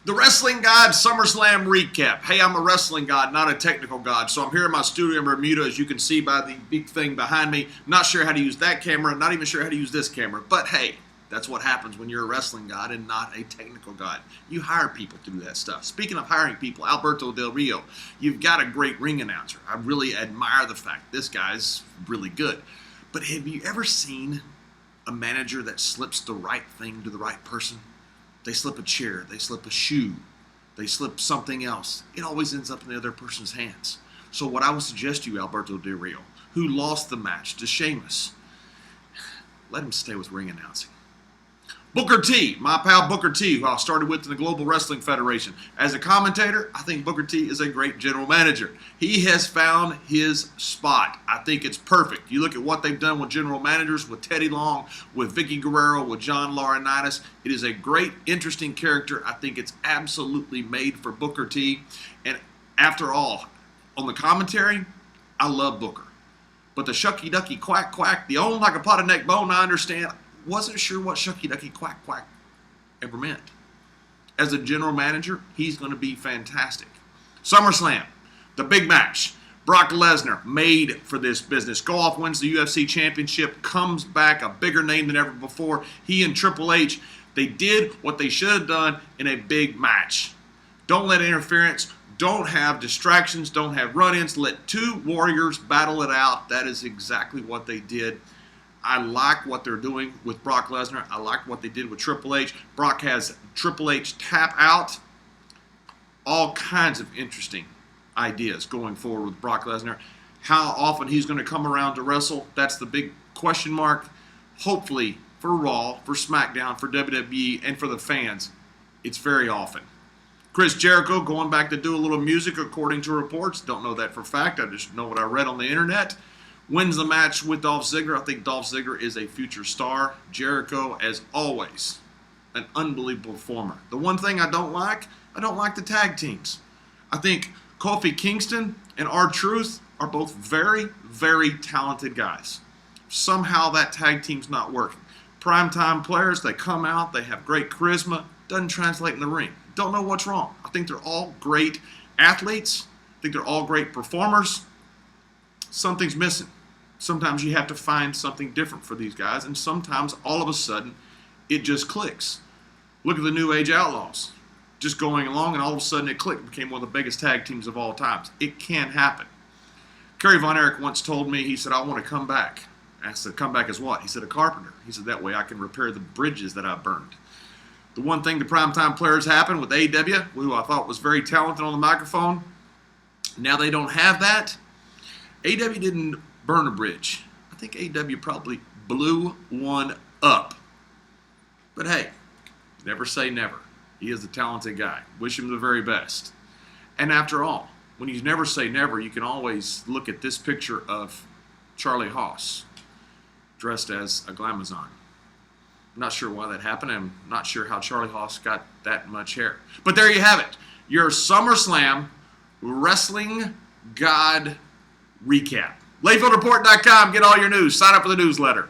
The Wrestling God Summerslam Recap. Hey, I'm a wrestling god, not a technical god. So I'm here in my studio in Bermuda, as you can see by the big thing behind me. Not sure how to use that camera, not even sure how to use this camera. But hey, that's what happens when you're a wrestling god and not a technical god. You hire people to do that stuff. Speaking of hiring people, Alberto Del Rio, you've got a great ring announcer. I really admire the fact this guy's really good. But have you ever seen a manager that slips the right thing to the right person? They slip a chair, they slip a shoe, they slip something else. It always ends up in the other person's hands. So what I would suggest to you, Alberto Del Rio, who lost the match to Sheamus, let him stay with ring announcing. Booker T, my pal Booker T, who I started with in the Global Wrestling Federation. As a commentator, I think Booker T is a great general manager. He has found his spot. I think it's perfect. You look at what they've done with general managers, with Teddy Long, with Vicky Guerrero, with John Laurinaitis. It is a great, interesting character. I think it's absolutely made for Booker T. And after all, on the commentary, I love Booker. But the shucky ducky quack quack, the own like a pot of neck bone, I understand. Wasn't sure what shucky ducky quack quack ever meant. As a general manager, he's going to be fantastic. SummerSlam, the big match. Brock Lesnar, made for this business. Go off, wins the UFC Championship, comes back a bigger name than ever before. He and Triple H, they did what they should have done in a big match. Don't let interference, don't have distractions, don't have run-ins. Let two warriors battle it out. That is exactly what they did. I like what they're doing with Brock Lesnar. I like what they did with Triple H. Brock has Triple H tap out. All kinds of interesting ideas going forward with Brock Lesnar. How often he's going to come around to wrestle, that's the big question mark. Hopefully for Raw, for Smackdown, for WWE, and for the fans, it's very often. Chris Jericho going back to do a little music according to reports. Don't know that for a fact. I just know what I read on the internet. Wins the match with Dolph Ziggler. I think Dolph Ziggler is a future star. Jericho, as always, an unbelievable performer. The one thing I don't like the tag teams. I think Kofi Kingston and R-Truth are both very, very talented guys. Somehow that tag team's not working. Primetime players, they come out, they have great charisma, doesn't translate in the ring. Don't know what's wrong. I think they're all great athletes. I think they're all great performers. Something's missing. Sometimes you have to find something different for these guys, and sometimes all of a sudden it just clicks. Look at the New Age Outlaws. Just going along, and all of a sudden it clicked. It became one of the biggest tag teams of all times. It can happen. Kerry Von Erich once told me, he said, I want to come back. I said, come back as what? He said, a carpenter. He said, that way I can repair the bridges that I burned. The one thing the primetime players happened with AEW, who I thought was very talented on the microphone, now they don't have that. AEW didn't burn a bridge. I think AEW probably blew one up. But hey, never say never. He is a talented guy. Wish him the very best. And after all, when you never say never, you can always look at this picture of Charlie Haas dressed as a glamazon. I'm not sure why that happened. I'm not sure how Charlie Haas got that much hair. But there you have it. Your SummerSlam Wrestling God Recap. LayfieldReport.com. Get all your news. Sign up for the newsletter.